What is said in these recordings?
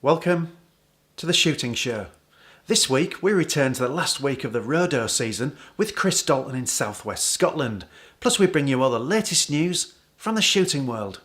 Welcome to the shooting show. This week we return to the last week of the Rodeo season with Chris Dalton in southwest Scotland. Plus we bring you all the latest news from the shooting world.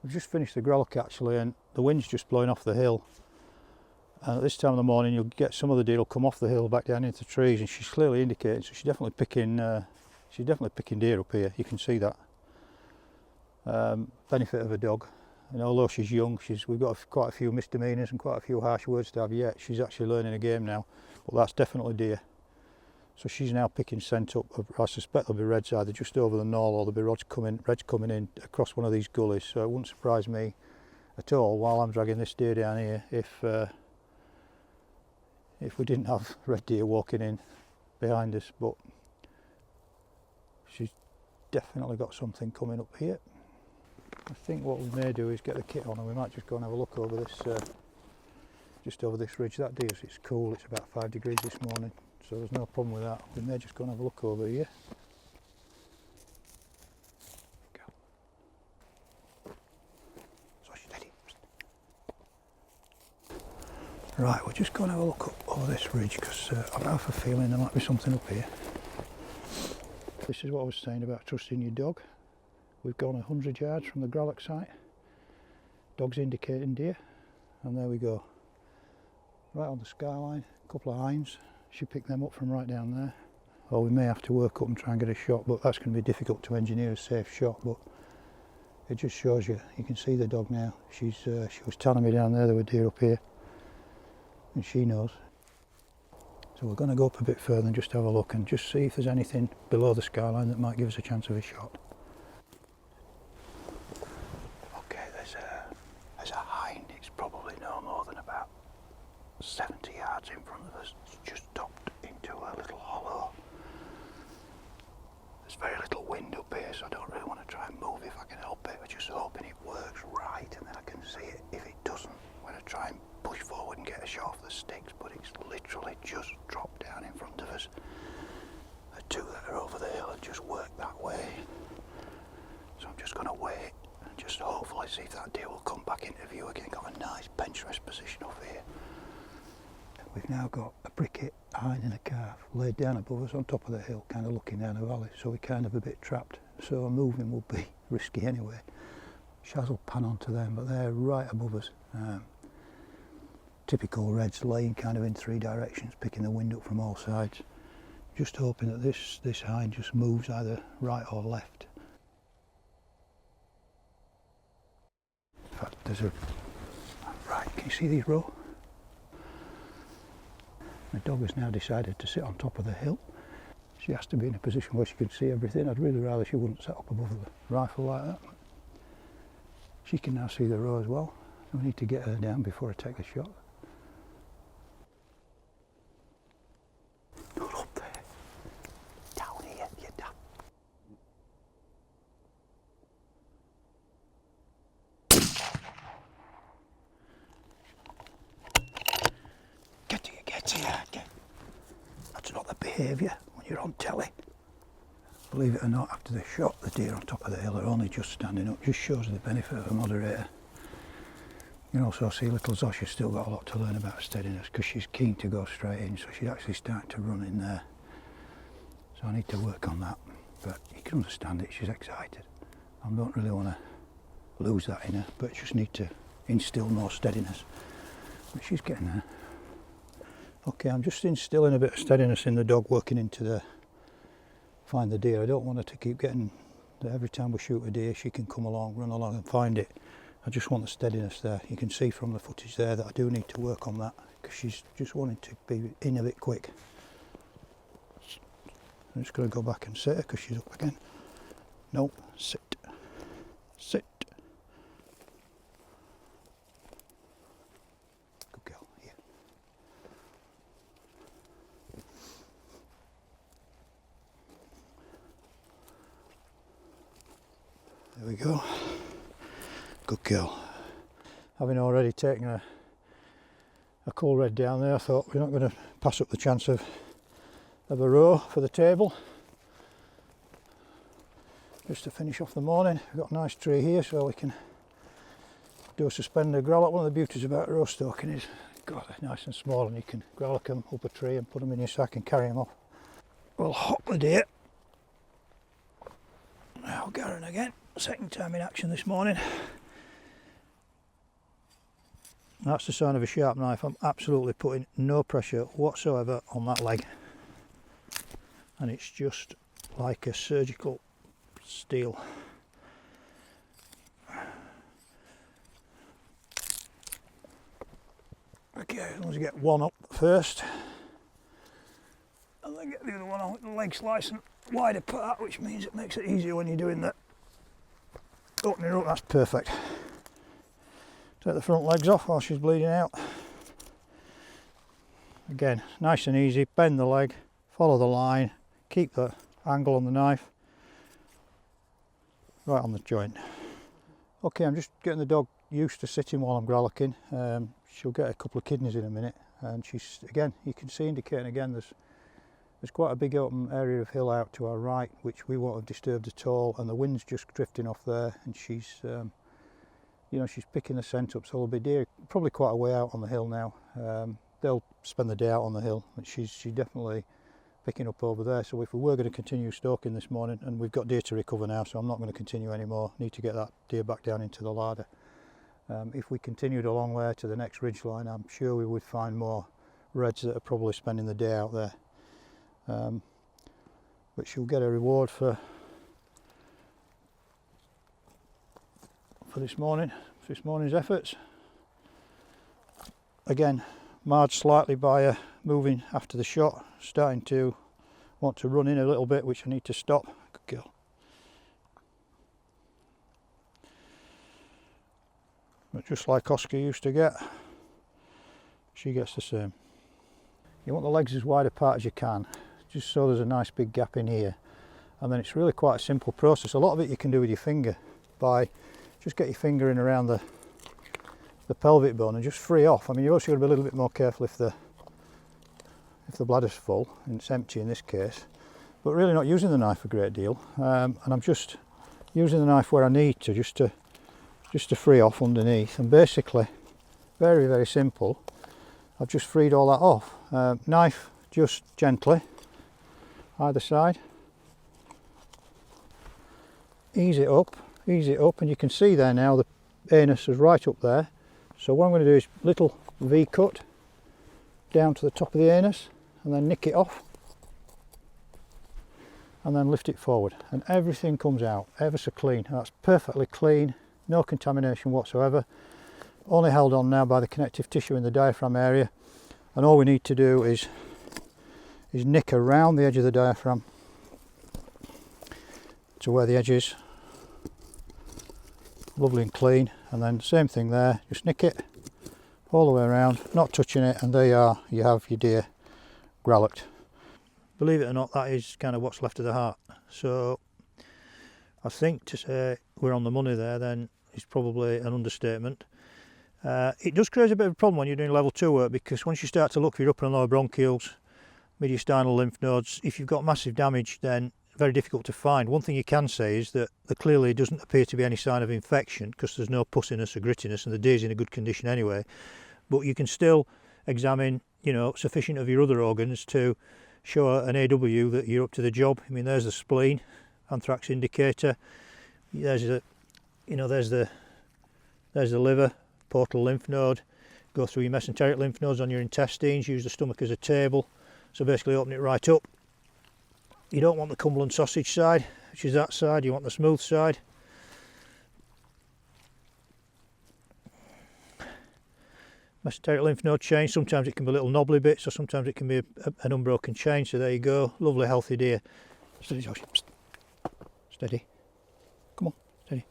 We've just finished the grellock actually, and the wind's just blowing off the hill, and at this time of the morning you'll get some of the deer will come off the hill back down into the trees, and she's clearly indicating, so she's definitely picking deer up here. You can see that. Benefit of a dog, and although she's young, we've got quite a few misdemeanors and quite a few harsh words to have yet. She's actually learning a game now, but that's definitely deer. So she's now picking scent up. I suspect there'll be reds either just over the knoll, or there'll be reds coming in across one of these gullies. So it wouldn't surprise me at all while I'm dragging this deer down here if we didn't have red deer walking in behind us. But she's definitely got something coming up here. I think what we may do is get the kit on, and we might just go and have a look over this, just over this ridge. That deer's, it's cool. It's about 5 degrees this morning, so there's no problem with that. We may just go and have a look over here. So steady. Right, we'll just go and have a look up over this ridge, because I've got a feeling there might be something up here. This is what I was saying about trusting your dog. We've gone 100 yards from the grellock site. Dog's indicating deer, and there we go. Right on the skyline, a couple of hinds. She picked them up from right down there. Or we may have to work up and try and get a shot, but that's going to be difficult to engineer a safe shot. But it just shows you can see the dog now. She was telling me down there were deer up here, and she knows. So we're going to go up a bit further and just have a look and just see if there's anything below the skyline that might give us a chance of a shot. Okay, there's a hind. It's probably no more than about 70 yards in front of us. It's just docked into a little hollow. There's very little wind up here, so I don't really want to try and move if I can help it. I'm just hoping it works right and then I can see it. If it doesn't, I'm going to try and push forward and get a shot off the sticks, but it's literally just dropped down in front of us. The two that are over the hill have just worked that way. So I'm just going to wait and just hopefully see if that deer will come back into view again. Got a nice bench rest position up here. We've now got a bricket, hind and a calf laid down above us on top of the hill, kind of looking down the valley, so we're kind of a bit trapped. So moving will be risky anyway. Shaz will pan onto them, but they're right above us. Typical reds laying kind of in 3 directions, picking the wind up from all sides. Just hoping that this hind just moves either right or left. In fact, right, can you see these row? The dog has now decided to sit on top of the hill. She has to be in a position where she can see everything. I'd really rather she wouldn't set up above the rifle like that. She can now see the row as well. We need to get her down before I take the shot. Not up there. Down here, you down. Get to you. behaviour when you're on telly. Believe it or not, after the shot, the deer on top of the hill are only just standing up. Just shows the benefit of a moderator. You can also see little Zosia's still got a lot to learn about steadiness, because she's keen to go straight in, so she's actually starting to run in there. So I need to work on that, but you can understand it, she's excited. I don't really want to lose that in her, but just need to instill more steadiness. But she's getting there. Okay, I'm just instilling a bit of steadiness in the dog, working into the find the deer. I don't want her to keep getting that every time we shoot a deer she can come along, run along and find it. I just want the steadiness there. You can see from the footage there that I do need to work on that, because she's just wanting to be in a bit quick. I'm just going to go back and sit her because she's up again. No, sit. Sit. Good girl, here. There we go. Good girl. Having already taken a cool red down there, I thought we're not going to pass up the chance of a row for the table. Just to finish off the morning, we've got a nice tree here so we can do a suspender growler. One of the beauties about row stalking is, God, they're nice and small, and you can growler them up a tree and put them in your sack and carry them off. We'll hop the deer. Now Garen again, second time in action this morning. That's the sign of a sharp knife. I'm absolutely putting no pressure whatsoever on that leg, and it's just like a surgical steel. Okay, let's get one up first, and then get the other one on with the leg slice and wide apart, which means it makes it easier when you're doing the opening up. That's perfect. Take the front legs off while she's bleeding out. Again, nice and easy. Bend the leg, follow the line, keep the angle on the knife right on the joint. Okay, I'm just getting the dog used to sitting while I'm growlicking. She'll get a couple of kidneys in a minute, and she's, again, you can see indicating again there's quite a big open area of hill out to our right, which we won't have disturbed at all, and the wind's just drifting off there, and she's you know, she's picking the scent up, so there'll be deer probably quite a way out on the hill now. They'll spend the day out on the hill, but she's definitely picking up over there. So if we were going to continue stalking this morning, and we've got deer to recover now, so I'm not going to continue anymore, need to get that deer back down into the larder. If we continued along there to the next ridge line, I'm sure we would find more reds that are probably spending the day out there. But she'll get a reward for this morning's efforts. Again, marred slightly by her moving after the shot, starting to want to run in a little bit, which I need to stop. Good girl. But just like Oscar used to get, she gets the same. You want the legs as wide apart as you can, just so there's a nice big gap in here, and then it's really quite a simple process. A lot of it you can do with your finger, by just get your finger in around the pelvic bone and just free off. I mean, you've also got to be a little bit more careful if the bladder's full, and it's empty in this case, but really not using the knife a great deal, and I'm just using the knife where I need to, just to free off underneath. And basically, very, very simple, I've just freed all that off. Knife just gently either side, ease it up, and you can see there now the anus is right up there. So what I'm going to do is little V cut down to the top of the anus, and then nick it off, and then lift it forward, and everything comes out ever so clean. That's perfectly clean, no contamination whatsoever, only held on now by the connective tissue in the diaphragm area, and all we need to do is nick around the edge of the diaphragm to where the edge is, lovely and clean, and then same thing there, just nick it all the way around, not touching it, and there you are, you have your deer growlocked. Believe it or not, that is kind of what's left of the heart. So I think to say we're on the money there then is probably an understatement. It does create a bit of a problem when you're doing level 2 work, because once you start to look for your upper and lower bronchioles, mediastinal lymph nodes. If you've got massive damage, then very difficult to find. One thing you can say is that there clearly doesn't appear to be any sign of infection because there's no pussiness or grittiness and the deer's in a good condition anyway. But you can still examine, sufficient of your other organs to show an AW that you're up to the job. I mean, there's the spleen, anthrax indicator. There's the liver, portal lymph node. Go through your mesenteric lymph nodes on your intestines. Use the stomach as a table. So basically, open it right up. You don't want the Cumberland sausage side, which is that side. You want the smooth side. Mesenteric lymph node change. Sometimes it can be little knobbly bits, or sometimes it can be an unbroken change. So there you go. Lovely, healthy deer. Steady, Josh. Steady. Come on, steady.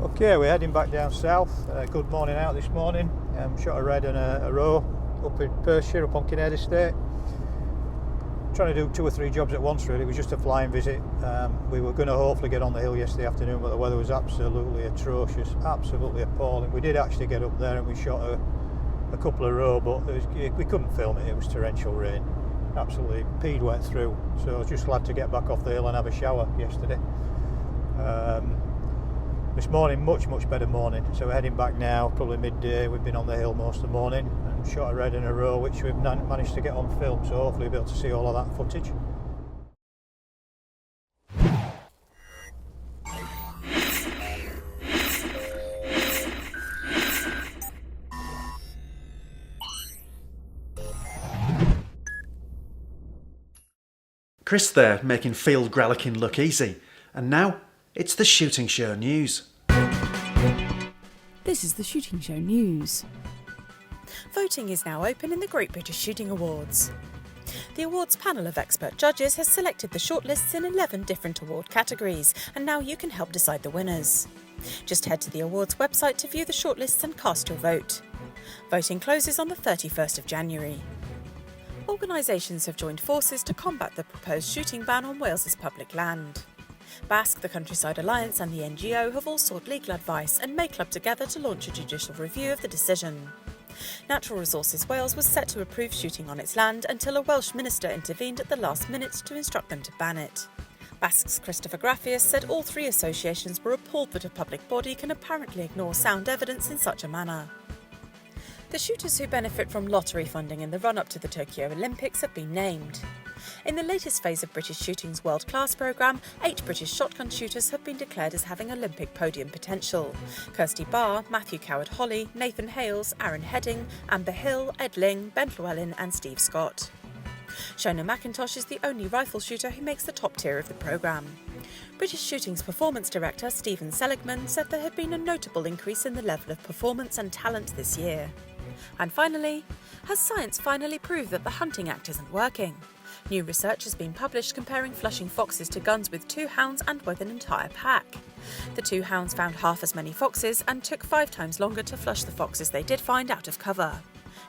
Okay, we're heading back down south. Good morning out this morning. Shot a red and a roe up in Perthshire, up on Kinnaird Estate. Trying to do 2 or 3 jobs at once really. It was just a flying visit. We were going to hopefully get on the hill yesterday afternoon, but the weather was absolutely atrocious, absolutely appalling. We did actually get up there and we shot a couple of roe, but we couldn't film it. It was torrential rain, absolutely peed wet through. So I was just glad to get back off the hill and have a shower yesterday. This morning, much better morning. So we're heading back now, probably midday. We've been on the hill most of the morning and shot a red in a row, which we've managed to get on film. So hopefully we'll be able to see all of that footage. Chris there, making field gralloching look easy. And now, it's the Shooting Show News. This is the Shooting Show News. Voting is now open in the Great British Shooting Awards. The awards panel of expert judges has selected the shortlists in 11 different award categories, and now you can help decide the winners. Just head to the awards website to view the shortlists and cast your vote. Voting closes on the 31st of January. Organisations have joined forces to combat the proposed shooting ban on Wales's public land. BASC, the Countryside Alliance and the NGO have all sought legal advice and may club together to launch a judicial review of the decision. Natural Resources Wales was set to approve shooting on its land until a Welsh minister intervened at the last minute to instruct them to ban it. BASC's Christopher Graffius said all 3 associations were appalled that a public body can apparently ignore sound evidence in such a manner. The shooters who benefit from lottery funding in the run-up to the Tokyo Olympics have been named. In the latest phase of British Shooting's World Class programme, 8 British shotgun shooters have been declared as having Olympic podium potential. Kirsty Barr, Matthew Coward-Holly, Nathan Hales, Aaron Heading, Amber Hill, Ed Ling, Ben Llewellyn and Steve Scott. Shona McIntosh is the only rifle shooter who makes the top tier of the programme. British Shooting's performance director Stephen Seligman said there had been a notable increase in the level of performance and talent this year. And finally, has science finally proved that the Hunting Act isn't working? New research has been published comparing flushing foxes to guns with 2 hounds and with an entire pack. The 2 hounds found half as many foxes and took 5 times longer to flush the foxes they did find out of cover.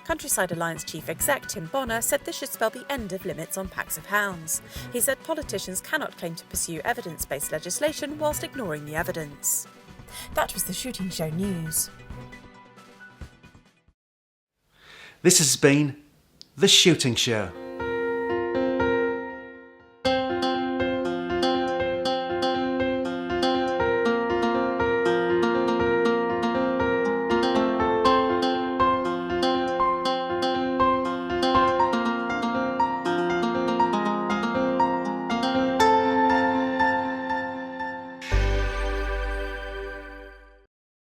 Countryside Alliance Chief Exec Tim Bonner said this should spell the end of limits on packs of hounds. He said politicians cannot claim to pursue evidence-based legislation whilst ignoring the evidence. That was the Shooting Show News. This has been The Shooting Show.